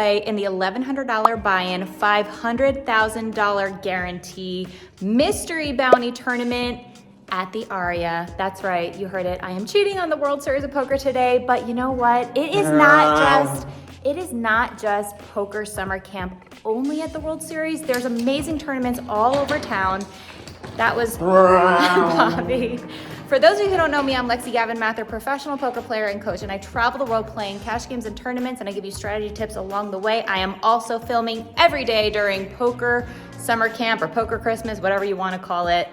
play in the $1,100 buy-in, $500,000 guarantee mystery bounty tournament at the Aria. That's right, you heard it. I am cheating on the World Series of Poker today, but you know what? It is not just poker summer camp only at the World Series. There's amazing tournaments all over town. That was Bobby. For those of you who don't know me, I'm Lexy Gavin-Mather, professional poker player and coach, and I travel the world playing cash games and tournaments, and I give you strategy tips along the way. I am also filming every day during poker summer camp or poker Christmas, whatever you want to call it.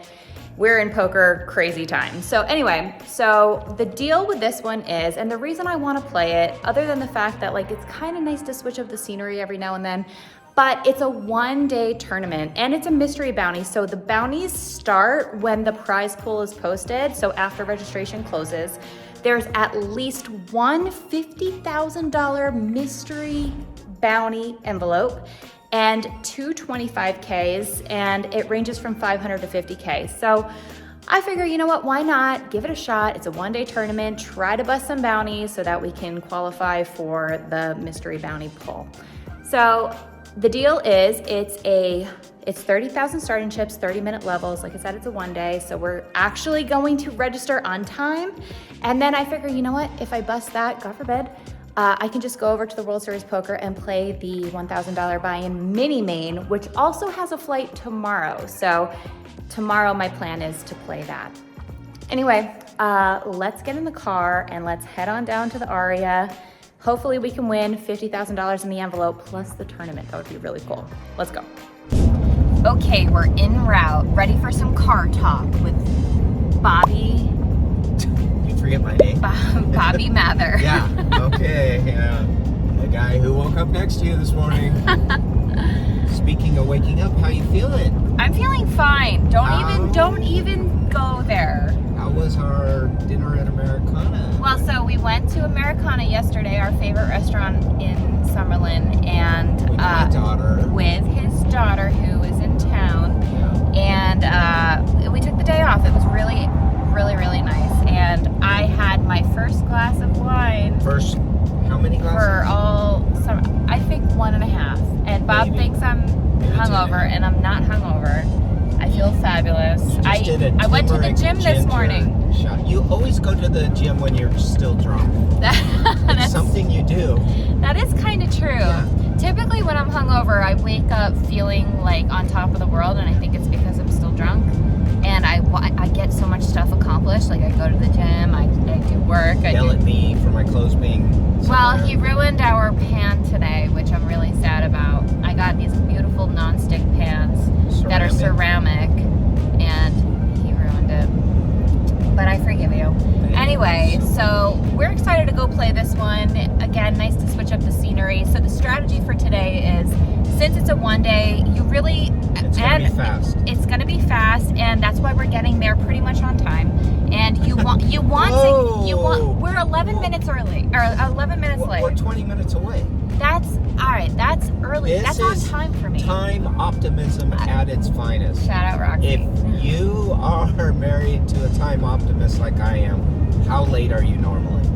We're in poker crazy time. So anyway, so the deal with this one is, and the reason I want to play it, other than the fact that like it's kind of nice to switch up the scenery every now and then, but it's a one-day tournament and it's a mystery bounty. So the bounties start when the prize pool is posted. So after registration closes, there's at least one $50,000 mystery bounty envelope and two 25Ks, and it ranges from 500 to 50K. So I figure, you know what, why not give it a shot? It's a one-day tournament, try to bust some bounties so that we can qualify for the mystery bounty pool. So the deal is it's 30,000 starting chips, 30-minute levels. Like I said, it's a one day, so we're actually going to register on time. And then I figure, you know what, if I bust that, God forbid, I can just go over to the World Series Poker and play the $1,000 buy-in mini main, which also has a flight tomorrow. So tomorrow my plan is to play that. Anyway, let's get in the car and let's head on down to the Aria. Hopefully we can win $50,000 in the envelope plus the tournament. That would be really cool. Let's go. Okay, we're en route, ready for some car talk with Bobby. You forget my name? Bobby Mather. Yeah, okay, yeah. The guy who woke up next to you this morning. Speaking of waking up, how you feeling? I'm feeling fine. Don't even go there. How was our dinner at Americana? Well, so we went to Americana yesterday, our favorite restaurant in Summerlin, and With my daughter. with his daughter who is in town. Yeah. And we took the day off. It was really, really, really nice. And I had my first glass of wine. First, how many glasses? For I think 1.5. And Bob Maybe. thinks I'm hungover, and I'm not hungover. I feel fabulous. I went to the gym this morning. Shot. You always go to the gym when you're still drunk. It's something you do. That is kind of true. Yeah. Typically when I'm hungover, I wake up feeling like on top of the world, and I think it's because I'm still drunk. And I get so much stuff accomplished. Like I go to the gym, I do work. Yell at me for my clothes being somewhere. Well, he ruined our pan today, which I'm really sad about. I got these beautiful non-stick pans that are ceramic, and he ruined it. But I forgive you. Anyway, so we're excited to go play this one. Again, nice to switch up the scenery. So the strategy for today is, since it's a one day, It's gonna be fast. It's gonna be fast, and that's why we're getting there pretty much on time. And we're 11 minutes early, or 11 minutes late. We're 20 minutes away. That's all right. That's early. This that's on is time for me. Time optimism at its finest. Shout out, Roxy. If you are married to a time optimist like I am, how late are you normally?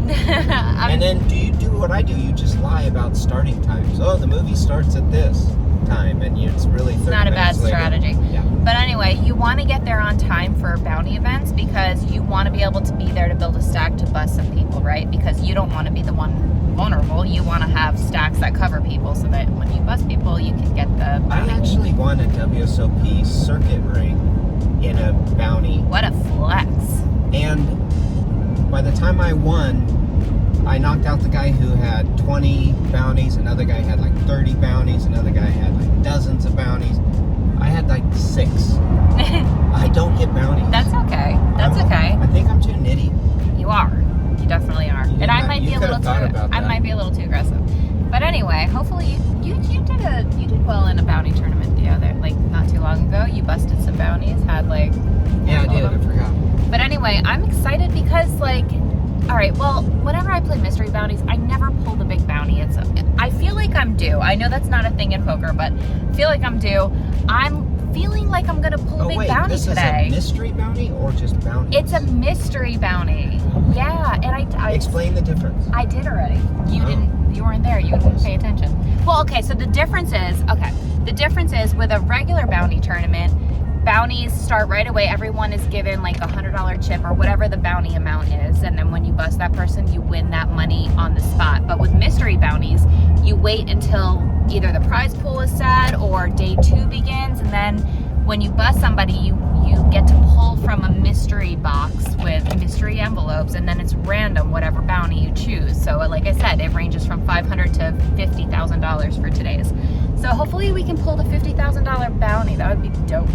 And then do you do what I do? You just lie about starting times. Oh, the movie starts at this time, and it's really 30 It's not a bad minutes later. strategy. Yeah. But anyway, you want to get there on time for bounty events because you want to be able to be there to build a stack to bust some people, right? Because you don't want to be the one vulnerable. You want to have stacks that cover people so that when you bust people, you can get the bounty. I actually won a WSOP circuit ring in a bounty. What a flex. And by the time I won, I knocked out the guy who had 20 bounties. Another guy had like 30 bounties. Another guy had like dozens of bounties. I had like 6. I don't get bounties. That's okay. That's okay. I think I'm too nitty. You are. You definitely are. And I might be a little too. I might be a little too aggressive. But anyway, hopefully you did well in a bounty tournament the other not too long ago. You busted some bounties. Had like. Yeah, I did. I forgot. But anyway, I'm excited because all right, well, whenever I play mystery bounties, I never pull the big bounty. I feel like I'm due. I know that's not a thing in poker, but I feel like I'm due. I'm feeling like I'm going to pull a big bounty today. This is a mystery bounty or just bounty? It's a mystery bounty. Yeah, and I explain the difference. I did already. You didn't you weren't there. You didn't pay attention. Well, okay, so the difference is with a regular bounty tournament, bounties start right away. Everyone is given like $100 chip or whatever the bounty amount is. And then when you bust that person, you win that money on the spot. But with mystery bounties, you wait until either the prize pool is set or day 2 begins. And then when you bust somebody, you get to pull from a mystery box with mystery envelopes, and then it's random whatever bounty you choose. So like I said, it ranges from $500 to $50,000 for today's. So hopefully we can pull the $50,000 bounty. That would be dope.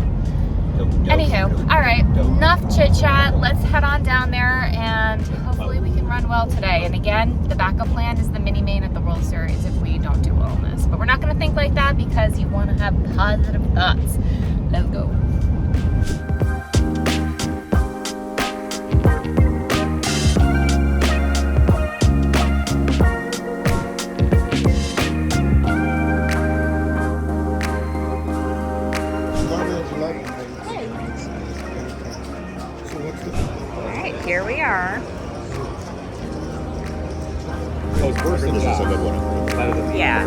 Anywho, all right, enough chit chat. Let's head on down there and hopefully we can run well today. And again, the backup plan is the mini main at the World Series if we don't do well in this. But we're not going to think like that because you want to have positive thoughts. Let's go. Here we are. This is a good one. Yeah.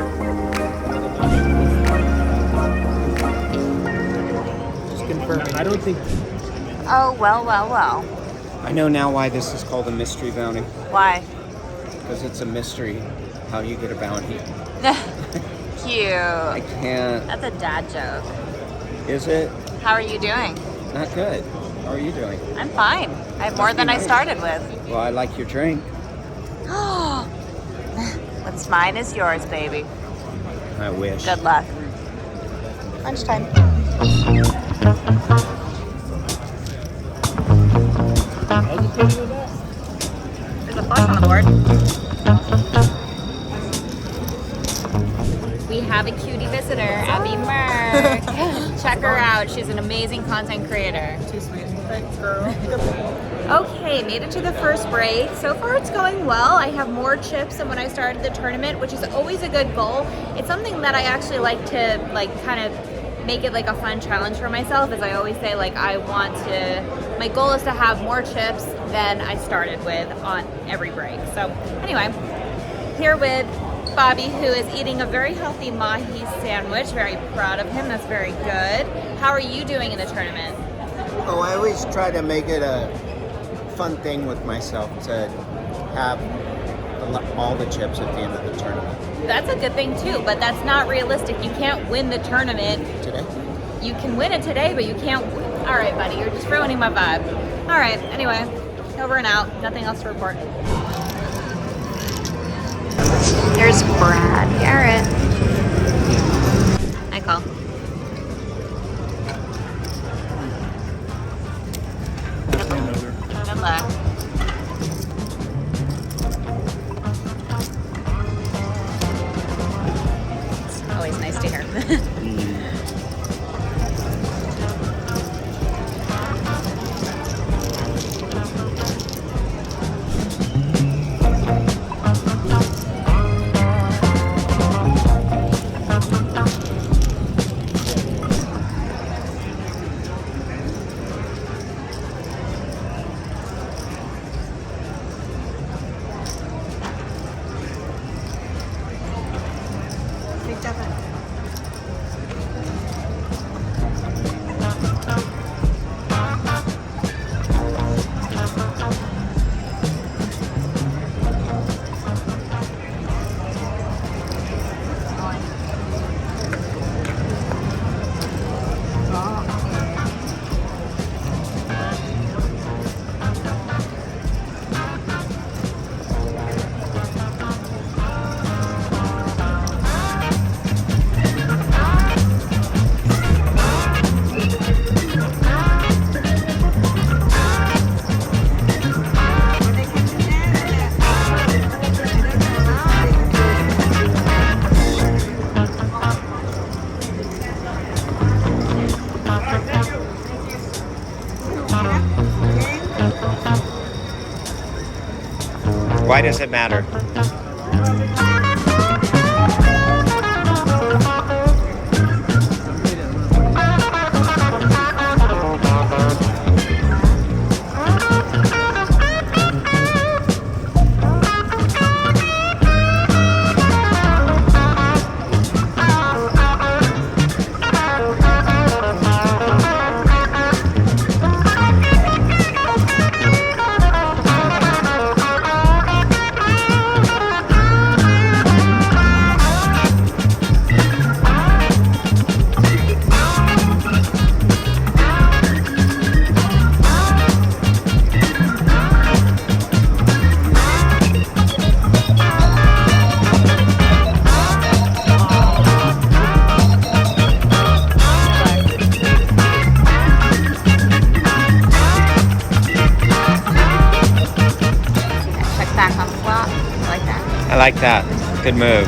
Just confirming. I don't think. Oh, well. I know now why this is called a mystery bounty. Why? Because it's a mystery how you get a bounty. Cute. I can't. That's a dad joke. Is it? How are you doing? Not good. How are you doing? I'm fine. I have more than I started with. Well, I like your drink. What's mine is yours, baby. I wish. Good luck. Lunchtime. There's a flush on the board. We have a cutie visitor, Abby Merck. Check her out. She's an amazing content creator. Too sweet. Thanks, girl. Okay, made it to the first break. So far it's going well. I have more chips than when I started the tournament, which is always a good goal. It's something that I actually like to kind of make it like a fun challenge for myself. As I always say, like my goal is to have more chips than I started with on every break. So anyway, here with Bobby, who is eating a very healthy mahi sandwich. Very proud of him. That's very good. How are you doing in the tournament? Oh, I always try to make it a fun thing with myself to have all the chips at the end of the tournament. That's a good thing too, but that's not realistic. You can't win the tournament Today? You can win it today, but you can't. All right, buddy, you're just ruining my vibe. All right, anyway, over and out. Nothing else to report. There's Brad Garrett. Hi, Cole. Good luck. It's always nice to hear. Why does it matter? like that. Good move.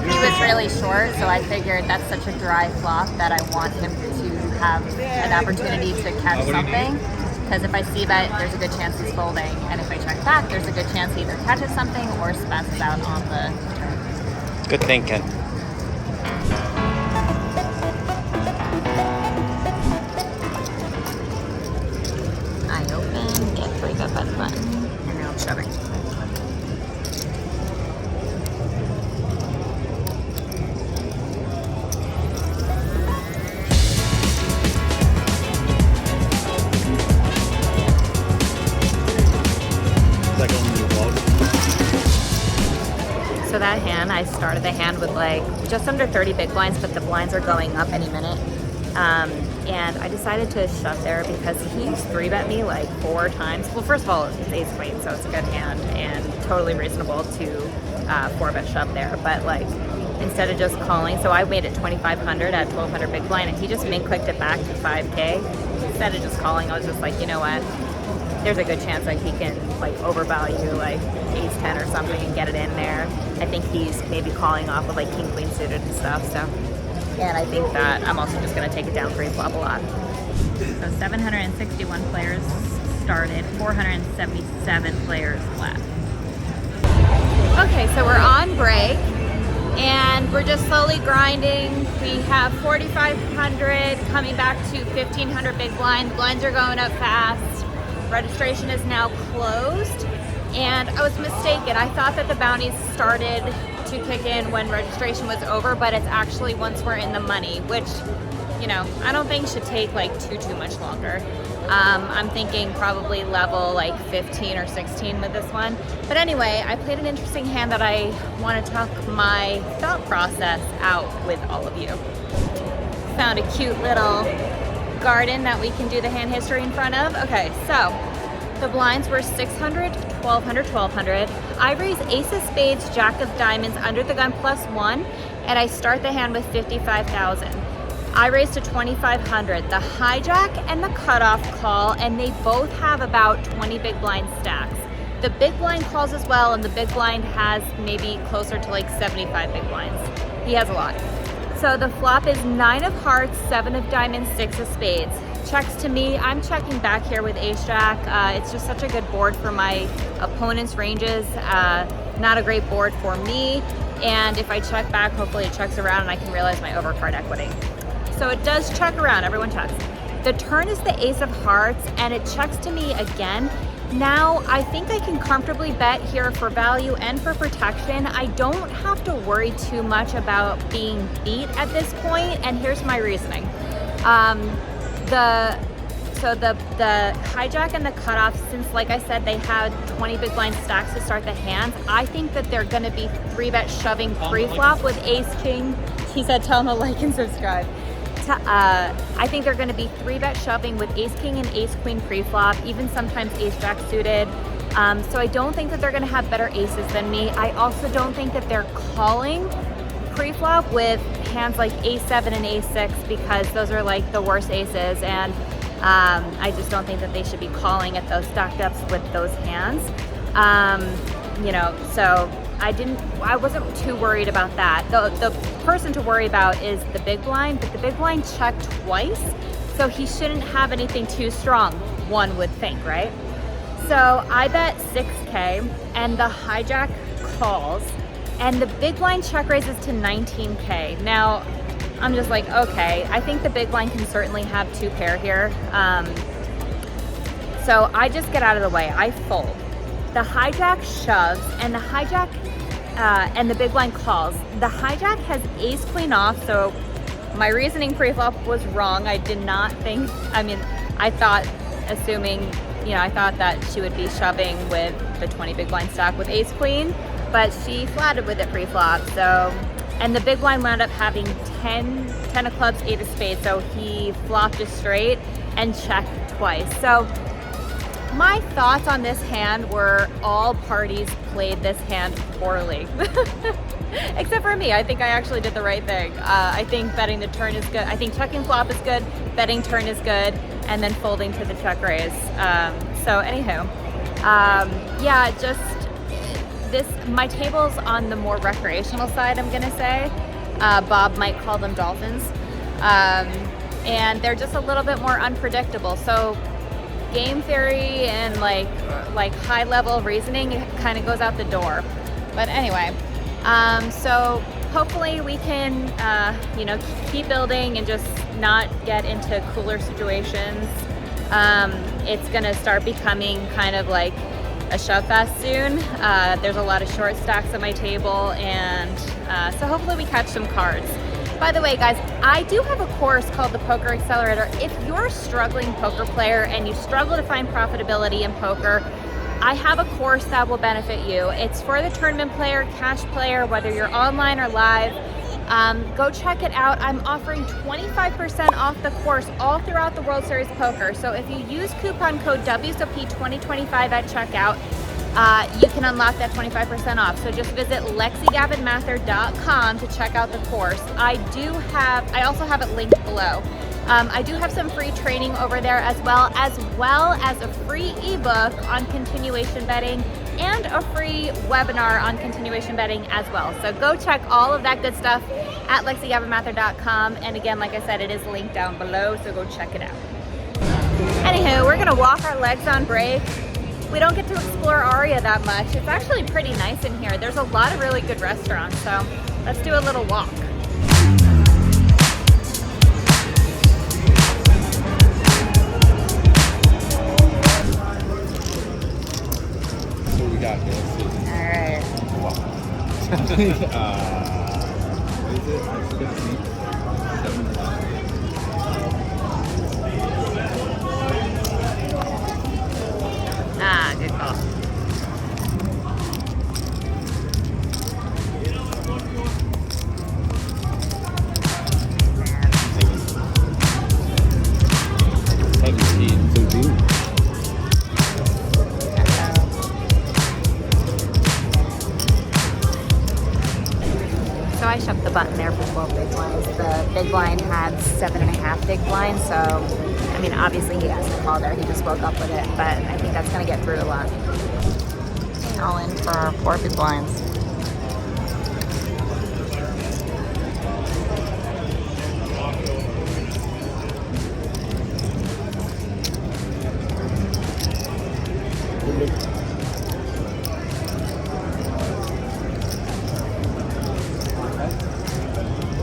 He was really short, so I figured that's such a dry flop that I want him to have an opportunity to catch something. Because if I see bet, there's a good chance he's folding, and if I check back, there's a good chance he either catches something or spazzes out on the turn. Good thinking. I open, get 3 bet by the button, and now I'm shoving. So that hand, I started the hand with like just under 30 big blinds, but the blinds are going up any minute. And I decided to shove there because he's 3-bet me like 4 times. Well, first of all, it's ace queen, so it's a good hand and totally reasonable to 4-bet shove there. But like, instead of just calling, so I made it 2,500 at 1,200 big blind, and he just min clicked it back to 5K. Instead of just calling, I was just like, you know what? There's a good chance like he can like overvalue like ace 10 or something and get it in there. I think he's maybe calling off with like king queen suited and stuff. So, and I think that I'm also just gonna take it down pre-flop a lot. So 761 players started, 477 players left. Okay, so we're on break and we're just slowly grinding. We have 4,500 coming back to 1,500 big blind. Blinds are going up fast. Registration is now closed, and I was mistaken. I thought that the bounties started to kick in when registration was over, but it's actually once we're in the money, which, you know, I don't think should take like too much longer. I'm thinking probably level like 15 or 16 with this one. But anyway, I played an interesting hand that I want to talk my thought process out with all of you. Found a cute little garden that we can do the hand history in front of. Okay, so the blinds were 600, 1,200, 1,200. I raise ace of spades, jack of diamonds under the gun +1, and I start the hand with 55,000. I raise to 2,500. The hijack and the cutoff call, and they both have about 20 big blind stacks. The big blind calls as well, and the big blind has maybe closer to like 75 big blinds. He has a lot. So the flop is 9 of hearts, 7 of diamonds, 6 of spades. Checks to me. I'm checking back here with ace jack. It's just such a good board for my opponent's ranges. Not a great board for me. And if I check back, hopefully it checks around and I can realize my overcard equity. So it does check around, everyone checks. The turn is the ace of hearts and it checks to me again. Now, I think I can comfortably bet here for value and for protection. I don't have to worry too much about being beat at this point, and here's my reasoning. The hijack and the cutoff, since like I said, they had 20 big blind stacks to start the hands, I think that they're gonna be 3-bet shoving pre-flop with ace king. He said tell him to like and subscribe. I think they're going to be 3-bet shoving with ace king and ace queen pre-flop, even sometimes ace jack suited. So I don't think that they're going to have better aces than me. I also don't think that they're calling pre-flop with hands like ace7 and ace6 because those are like the worst aces, and I just don't think that they should be calling at those stacked ups with those hands. You know, so I wasn't too worried about that. The person to worry about is the big blind, but the big blind checked twice, so he shouldn't have anything too strong, one would think, right? So I bet 6K, and the hijack calls, and the big blind check raises to 19K. Now, I'm just like, okay, I think the big blind can certainly have 2 pair here. So I just get out of the way, I fold. The hijack shoves, and the hijack and the big blind calls. The hijack has ace queen off, so my reasoning pre-flop was wrong. I did not think, I thought, assuming, you know, I thought that she would be shoving with the 20 big blind stack with ace queen, but she flatted with it pre-flop, so, and the big blind wound up having 10 of clubs, 8 of spades, so he flopped a straight and checked twice. So my thoughts on this hand were all parties played this hand poorly. Except for me. I think I actually did the right thing. I think betting the turn is good. I think checking flop is good, betting turn is good, and then folding to the check raise. So anywho, yeah, just my table's on the more recreational side, I'm gonna say. Bob might call them dolphins. And they're just a little bit more unpredictable. So game theory and like high level reasoning, it kind of goes out the door. But anyway, so hopefully we can, you know, keep building and just not get into cooler situations. It's gonna start becoming kind of like a shove fest soon. There's a lot of short stacks on my table, and so hopefully we catch some cards. By the way, guys, I do have a course called the Poker Accelerator. If you're a struggling poker player and you struggle to find profitability in poker, I have a course that will benefit you. It's for the tournament player, cash player, whether you're online or live. Go check it out. I'm offering 25% off the course all throughout the World Series Poker. So if you use coupon code WSOP2025 at checkout, you can unlock that 25% off. So just visit LexyGavin-Mather.com to check out the course. I also have it linked below. I do have some free training over there as well as a free ebook on continuation betting and a free webinar on continuation betting as well. So go check all of that good stuff at LexyGavin-Mather.com. And again, like I said, it is linked down below, so go check it out. Anywho, we're gonna walk our legs on break. We don't get to explore Aria that much. It's actually pretty nice in here. There's a lot of really good restaurants, so let's do a little walk. What we got here? Let's see. All right. What is it? 15? 7. Ah, good call. So I shoved the button there for 12 big blinds. The big blind had 7.5 big blinds, so I mean, obviously he has the call there. He just woke up with it, but I think that's gonna get through a lot. All in for 4 big blinds.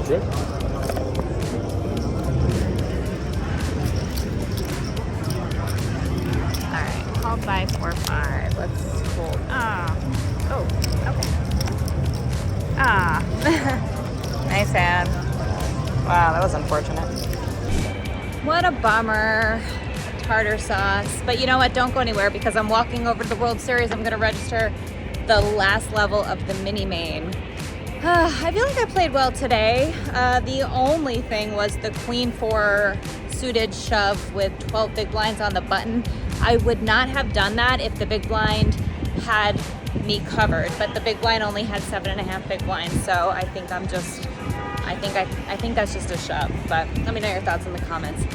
Good. Called by 4-5. Let's hold. Oh, okay. Nice hand. Wow, that was unfortunate. What a bummer. Tartar sauce. But you know what? Don't go anywhere because I'm walking over to the World Series. I'm going to register the last level of the mini main. I feel like I played well today. The only thing was the Queen 4 suited shove with 12 big blinds on the button. I would not have done that if the big blind had me covered, but the big blind only had 7.5 big blinds, so I think I think that's just a shove. But let me know your thoughts in the comments.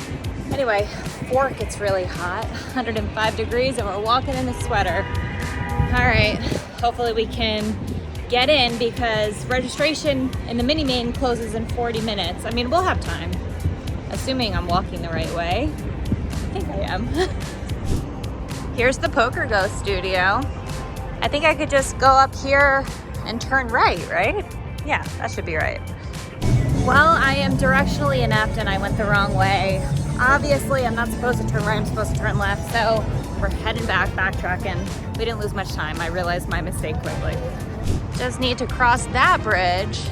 Anyway, Fork, it's really hot, 105 degrees, and we're walking in a sweater. All right, hopefully we can get in because registration in the mini main closes in 40 minutes. I mean, we'll have time, assuming I'm walking the right way. I think I am. Here's the Poker Go studio. I think I could just go up here and turn right? Yeah, that should be right. Well, I am directionally inept and I went the wrong way. Obviously, I'm not supposed to turn right, I'm supposed to turn left, so we're heading back, backtracking. We didn't lose much time. I realized my mistake quickly. Just need to cross that bridge,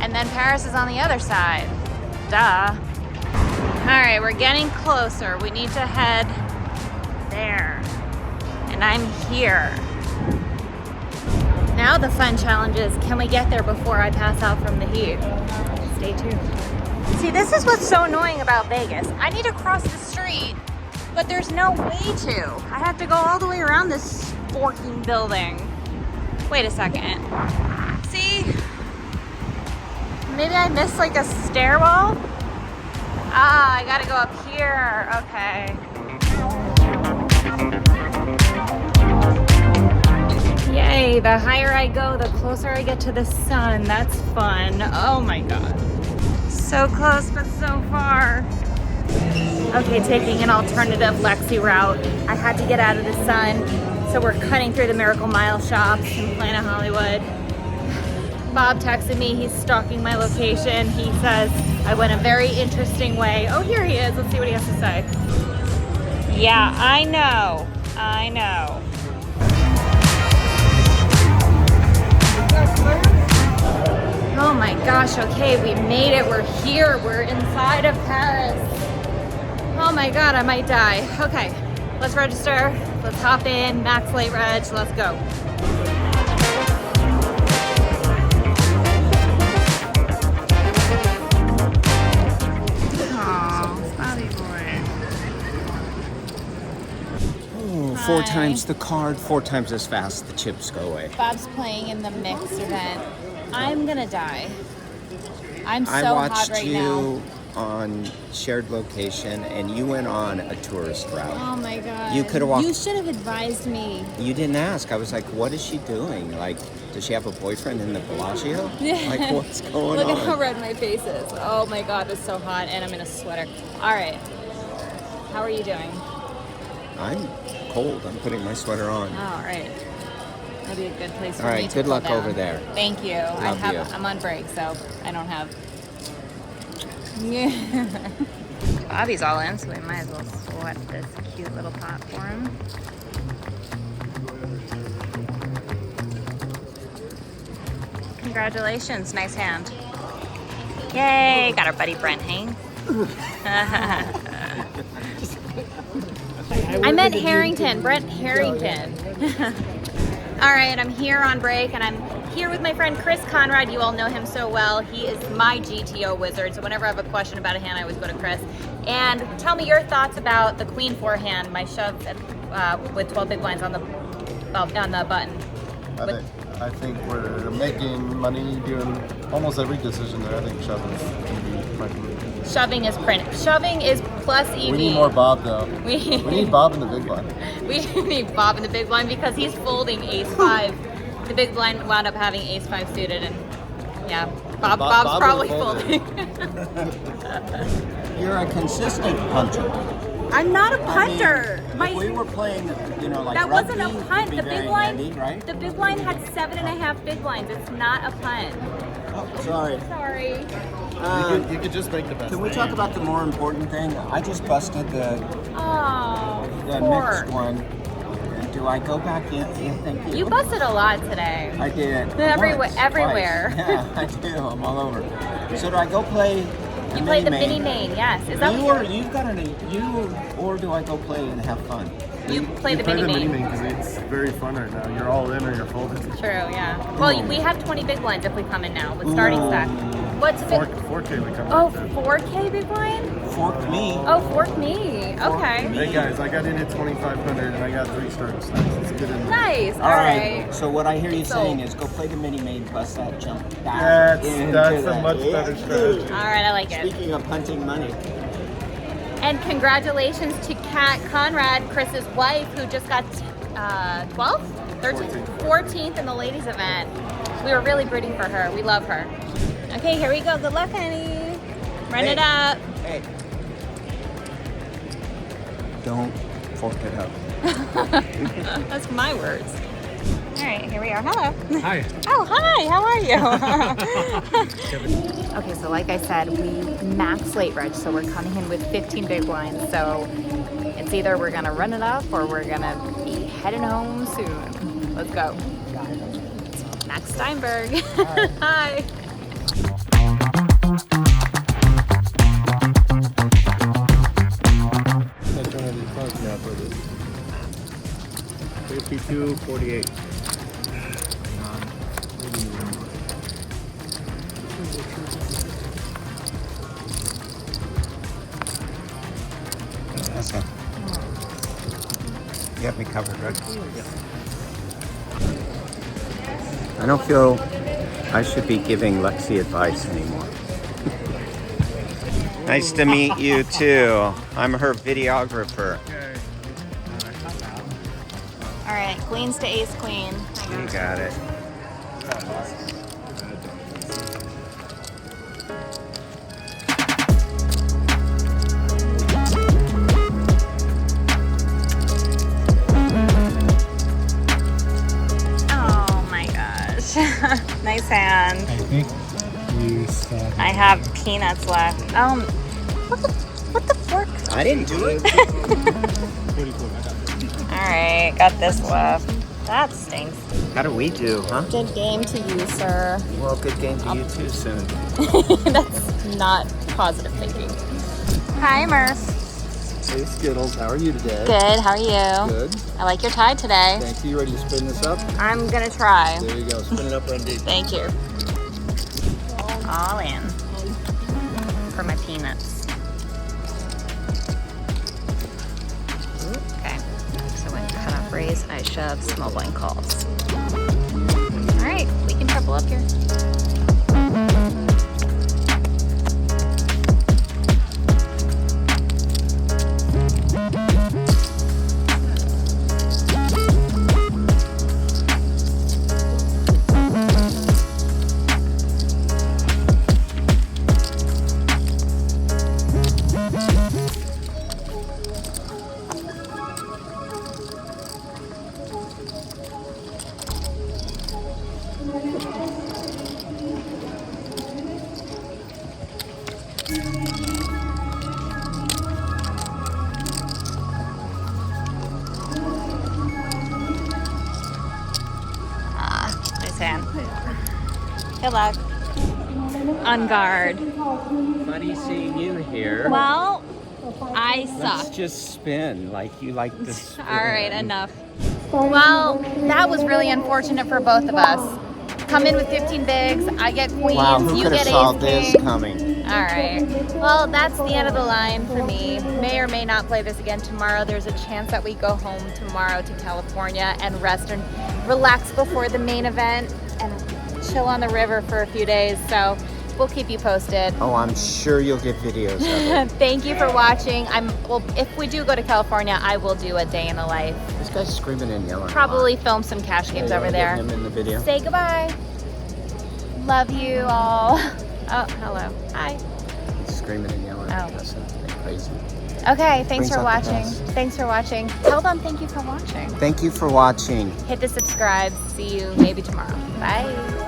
and then Paris is on the other side. Duh. All right, we're getting closer. We need to head there, and I'm here. Now the fun challenge is, can we get there before I pass out from the heat? Stay tuned. See, this is what's so annoying about Vegas. I need to cross the street, but there's no way to. I have to go all the way around this forking building. Wait a second. See? Maybe I missed like a stairwell? Ah, I gotta go up here. Okay. Yay, the higher I go, the closer I get to the sun. That's fun. Oh my God. So close, but so far. Okay, taking an alternative Lexy route. I had to get out of the sun, so we're cutting through the Miracle Mile shops in Planet Hollywood. Bob texted me, he's stalking my location. He says I went a very interesting way. Oh, here he is. Let's see what he has to say. Yeah, I know. I know. Oh my gosh, okay, we made it. We're here. We're inside of Paris. Oh my God, I might die. Okay, let's register. Let's hop in. Max-late-reg. Let's go. Four times the card, 4 times as fast the chips go away. Bob's playing in the mix event. I'm gonna die. I'm so I hot watched right you now. on shared location and you went on a tourist route. Oh my God. You could have walked. You should have advised me. You didn't ask. I was like, what is she doing? Like, does she have a boyfriend in the Bellagio? Like, what's going Look on? at how red my face is. Oh my God, it's so hot and I'm in a sweater. All right. How are you doing? I'm cold. I'm putting my sweater on. Oh, all right. That'd be a good place for All me right, to good cool luck down. over there. Thank you. Love you. I'm on break, so I don't have. Bobby's all in, so we might as well sweat this cute little pot for him. Congratulations, nice hand. Yay, got our buddy Brent Haynes. I meant Harrington, Brent Harrington. All right, I'm here on break and I'm here with my friend Chris Conrad. You all know him so well. He is my GTO wizard. So whenever I have a question about a hand, I always go to Chris. And tell me your thoughts about the Queen 4 hand, my shove with 12 big blinds on the button. I think we're making money doing almost every decision there. I think shoving is going to be my move. Shoving is print. Shoving is plus EV. We need more Bob though. We need Bob in the big blind. We need Bob in the big blind because he's folding ace-5. The big blind wound up having ace-5 suited, and yeah, Bob's probably folding. You're a consistent puncher. I'm not a punter. I mean, if we were playing, you know, like That rugby, wasn't a punt. it'd be The very big blind, handy, right? the big blind had 7.5 big blinds. It's not a punt. Oh, sorry. Sorry. You could just make the best. Can we talk about the more important thing? I just busted the Four. mixed one. Do I go back in? Thank you. You busted a lot today. I did. Everywhere. Once, everywhere. twice. Yeah, I do. I'm all over. So do I go play? You played the mini main, yes. Is that or do I go play and have fun? you play the mini main? because it's very fun right now. You're all in or you're folded. True, yeah. Well, we have 20 big blinds if we come in now with starting stack. What's big? 4K we come Oh, back to. 4K big blind? Fork me. Oh, fork me. Okay. Hey guys, I got in at 2,500 and I got 3 starts. It's good in there. Nice. All right. So what I hear you So- saying is go play the mini main, bust that jump back. That's into a that. much better strategy. All right, I like it. Speaking of punting money. And congratulations to Kat Conrad, Chris's wife, who just got 12th? 13th? 14th in the ladies event. We were really rooting for her. We love her. Okay, here we go. Good luck, honey. Run it up. Hey. Don't fork it up. That's my words. All right, here we are. Hello. Hi. Oh, hi. How are you? Okay, so like I said, we max late reg, so we're coming in with 15 big blinds. So it's either we're gonna run it up or we're gonna be heading home soon. Let's go. Max Steinberg. Hi. That's one of these cards now for this. 52.48. That's it. You have me covered, right? I don't feel I should be giving Lexy advice anymore. Nice to meet you too. I'm her videographer. All right, right, queens to ace queen. You got it. Oh my gosh. Nice hand. I think you said. I have peanuts left. What the fork? I didn't do it. Alright, got this left. That stinks. How do we do, huh? Good game to you, sir. Well, good game to you too soon. That's not positive thinking. Hi, Murph. Hey Skittles, how are you today? Good, how are you? Good. I like your tie today. Thank you. Ready to spin this up? I'm gonna try. There you go. Spin it up, Randy. Thank you. All in for my peanuts. Okay, so when cut off raise, I shove, small blind calls. All right, we can triple up here. Nice hand. Good luck. On guard. Funny seeing you here. Well, I Let's suck. just spin like you like to spin. All right, enough. Well, that was really unfortunate for both of us. Come in with 15 bigs, I get queens, Wow, who you could have get saw ace this king. coming? All right. Well, that's the end of the line for me. May or may not play this again tomorrow. There's a chance that we go home tomorrow to California and rest and relax before the main event and chill on the river for a few days. So we'll keep you posted. Oh, I'm sure you'll get videos of it. Thank you for watching. Well, if we do go to California, I will do a day in the life. This guy's screaming and yelling. Probably film some cash games over there. Him in the video. Say goodbye. Love you all. Oh, hello. Hi. He's screaming and yelling. Oh. That's crazy. Okay, thanks Brings for out the watching. best. Thanks for watching. Tell them thank you for watching. Thank you for watching. Hit the subscribe. See you maybe tomorrow. Bye.